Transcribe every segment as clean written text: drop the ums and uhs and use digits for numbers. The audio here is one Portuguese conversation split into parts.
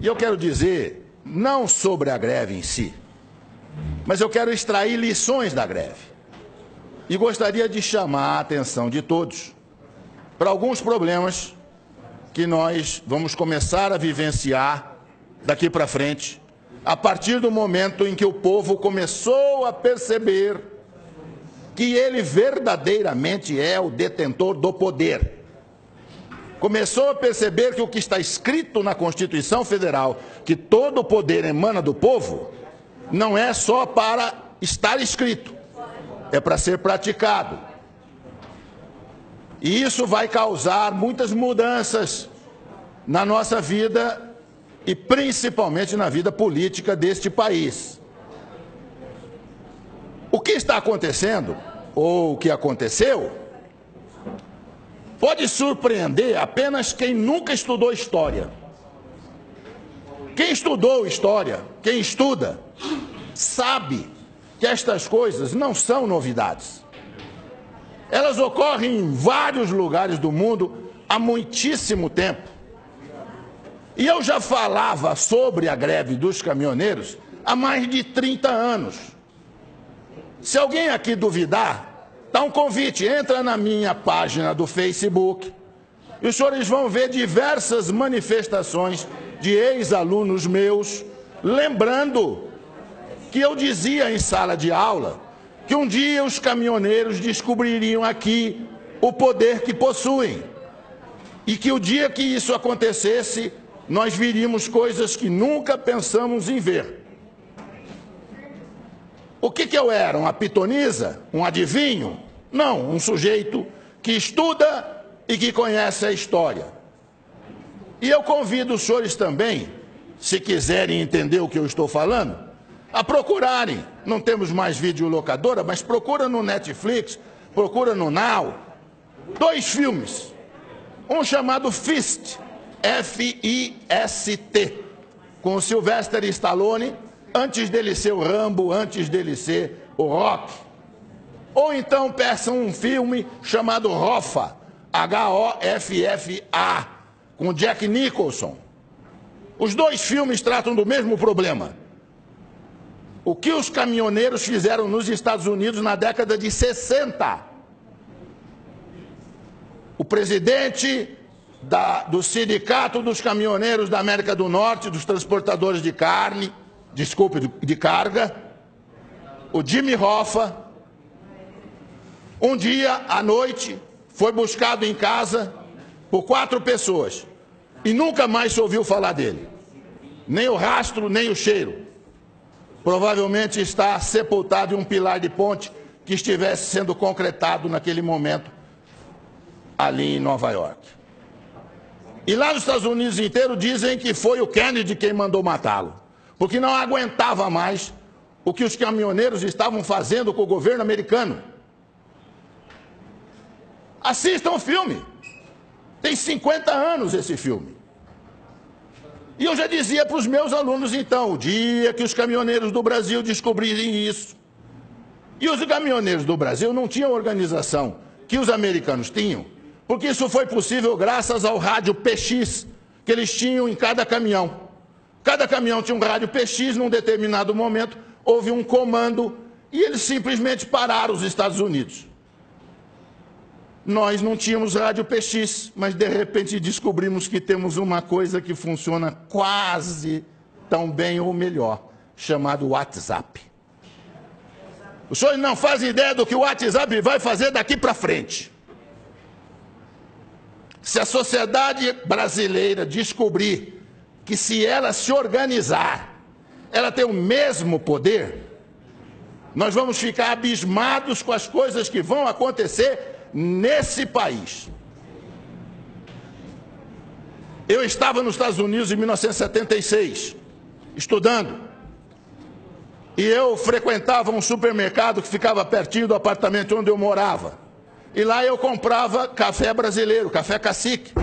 E eu quero dizer, não sobre a greve em si, mas eu quero extrair lições da greve. E gostaria de chamar a atenção de todos para alguns problemas que nós vamos começar a vivenciar daqui para frente, a partir do momento em que o povo começou a perceber que ele verdadeiramente é o detentor do poder. Começou a perceber que o que está escrito na Constituição Federal, que todo o poder emana do povo, não é só para estar escrito, é para ser praticado. E isso vai causar muitas mudanças na nossa vida e principalmente na vida política deste país. O que está acontecendo, ou o que aconteceu, pode surpreender apenas quem nunca estudou história. Quem estudou história, quem estuda, sabe que estas coisas não são novidades. Elas ocorrem em vários lugares do mundo há muitíssimo tempo. E eu já falava sobre a greve dos caminhoneiros há mais de 30 anos. Se alguém aqui duvidar, dá um convite, entra na minha página do Facebook e os senhores vão ver diversas manifestações de ex-alunos meus, lembrando que eu dizia em sala de aula que um dia os caminhoneiros descobririam aqui o poder que possuem e que o dia que isso acontecesse, nós viríamos coisas que nunca pensamos em ver. O que eu era? Uma pitonisa? Um adivinho? Não, um sujeito que estuda e que conhece a história. E eu convido os senhores também, se quiserem entender o que eu estou falando, a procurarem. Não temos mais videolocadora, mas procura no Netflix, procura no Now, 2 filmes. Um chamado Fist, F-I-S-T, com o Sylvester Stallone, antes dele ser o Rambo, antes dele ser o Rock. Ou então peçam um filme chamado Hoffa, H-O-F-F-A, com Jack Nicholson. Os 2 filmes tratam do mesmo problema. O que os caminhoneiros fizeram nos Estados Unidos na década de 60. O presidente do Sindicato dos Caminhoneiros da América do Norte, dos transportadores de carne, de carga, o Jimmy Hoffa, um dia à noite foi buscado em casa por 4 pessoas e nunca mais se ouviu falar dele. Nem o rastro, nem o cheiro. Provavelmente está sepultado em um pilar de ponte que estivesse sendo concretado naquele momento ali em Nova York. E lá nos Estados Unidos inteiro dizem que foi o Kennedy quem mandou matá-lo, porque não aguentava mais o que os caminhoneiros estavam fazendo com o governo americano. Assistam o filme. Tem 50 anos esse filme. E eu já dizia para os meus alunos, então, o dia que os caminhoneiros do Brasil descobrirem isso. E os caminhoneiros do Brasil não tinham organização que os americanos tinham, porque isso foi possível graças ao rádio PX que eles tinham em cada caminhão. Cada caminhão tinha um rádio PX, num determinado momento houve um comando e eles simplesmente pararam os Estados Unidos. Nós não tínhamos rádio PX, mas de repente descobrimos que temos uma coisa que funciona quase tão bem ou melhor, chamado WhatsApp. Os senhores não fazem ideia do que o WhatsApp vai fazer daqui para frente. Se a sociedade brasileira descobrir que se ela se organizar, ela tem o mesmo poder, nós vamos ficar abismados com as coisas que vão acontecer nesse país. Eu estava nos Estados Unidos em 1976, estudando, e eu frequentava um supermercado que ficava pertinho do apartamento onde eu morava. E lá eu comprava café brasileiro, café cacique.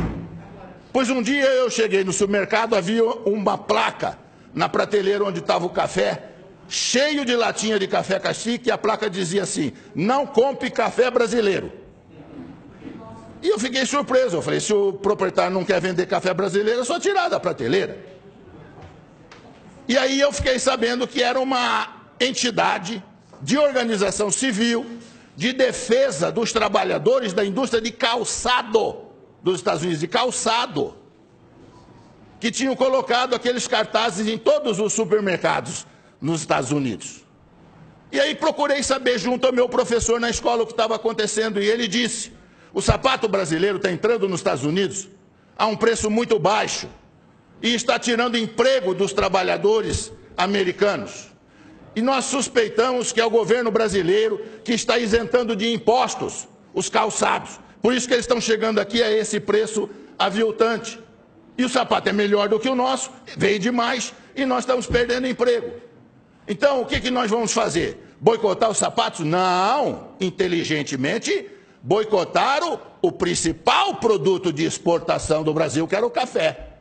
Pois um dia eu cheguei no supermercado, havia uma placa na prateleira onde estava o café, cheio de latinha de café cacique, e a placa dizia assim: não compre café brasileiro. E eu fiquei surpreso, eu falei, se o proprietário não quer vender café brasileiro, é só tirar da prateleira. E aí eu fiquei sabendo que era uma entidade de organização civil de defesa dos trabalhadores da indústria de calçado dos Estados Unidos, de calçado, que tinham colocado aqueles cartazes em todos os supermercados nos Estados Unidos. E aí procurei saber junto ao meu professor na escola o que estava acontecendo, e ele disse: o sapato brasileiro está entrando nos Estados Unidos a um preço muito baixo e está tirando emprego dos trabalhadores americanos. E nós suspeitamos que é o governo brasileiro que está isentando de impostos os calçados. Por isso que eles estão chegando aqui a esse preço aviltante. E o sapato é melhor do que o nosso, veio demais e nós estamos perdendo emprego. Então, o que nós vamos fazer? Boicotar os sapatos? Não, inteligentemente, boicotar o principal produto de exportação do Brasil, que era o café.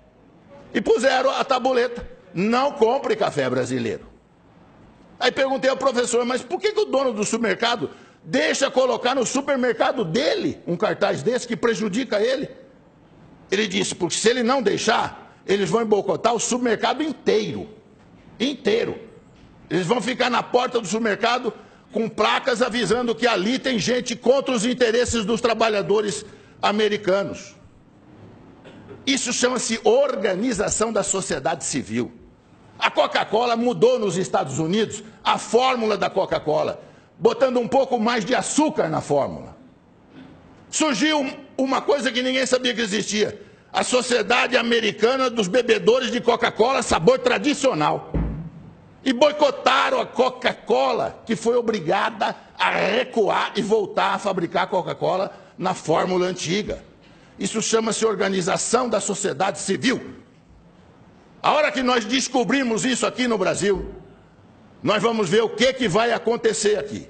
E puseram a tabuleta: não compre café brasileiro. Aí perguntei ao professor: mas por que o dono do supermercado deixa colocar no supermercado dele um cartaz desse que prejudica ele? Ele disse: porque se ele não deixar, eles vão boicotar o supermercado inteiro. Inteiro. Eles vão ficar na porta do supermercado com placas avisando que ali tem gente contra os interesses dos trabalhadores americanos. Isso chama-se organização da sociedade civil. A Coca-Cola mudou nos Estados Unidos a fórmula da Coca-Cola, botando um pouco mais de açúcar na fórmula. Surgiu uma coisa que ninguém sabia que existia: a Sociedade Americana dos Bebedores de Coca-Cola sabor tradicional. E boicotaram a Coca-Cola, que foi obrigada a recuar e voltar a fabricar Coca-Cola na fórmula antiga. Isso chama-se organização da sociedade civil. A hora que nós descobrimos isso aqui no Brasil, nós vamos ver o que vai acontecer aqui.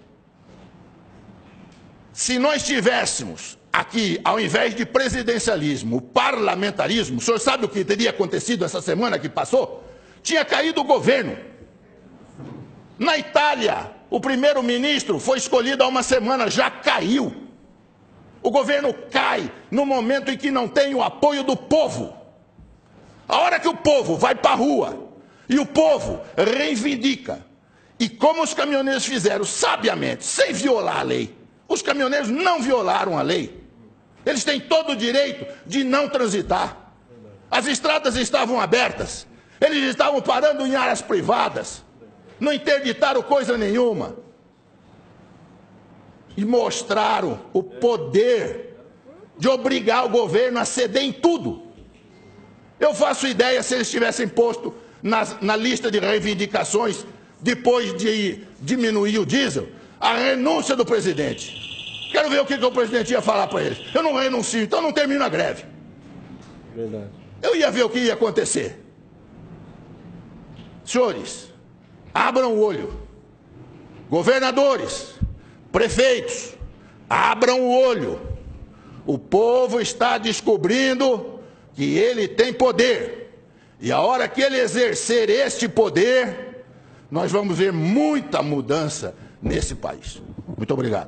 Se nós tivéssemos aqui, ao invés de presidencialismo, parlamentarismo, o senhor sabe o que teria acontecido essa semana que passou? Tinha caído o governo. Na Itália, o primeiro-ministro foi escolhido há uma semana, já caiu. O governo cai no momento em que não tem o apoio do povo. A hora que o povo vai para a rua e o povo reivindica, e como os caminhoneiros fizeram sabiamente, sem violar a lei, os caminhoneiros não violaram a lei. Eles têm todo o direito de não transitar. As estradas estavam abertas, eles estavam parando em áreas privadas, não interditaram coisa nenhuma. E mostraram o poder de obrigar o governo a ceder em tudo. Eu faço ideia se eles tivessem posto na lista de reivindicações, depois de diminuir o diesel, a renúncia do presidente. Quero ver o que o presidente ia falar para eles. Eu não renuncio, então não termino a greve. Verdade. Eu ia ver o que ia acontecer. Senhores, abram o olho. Governadores, prefeitos, abram o olho. O povo está descobrindo que ele tem poder. E a hora que ele exercer este poder, nós vamos ver muita mudança nesse país. Muito obrigado.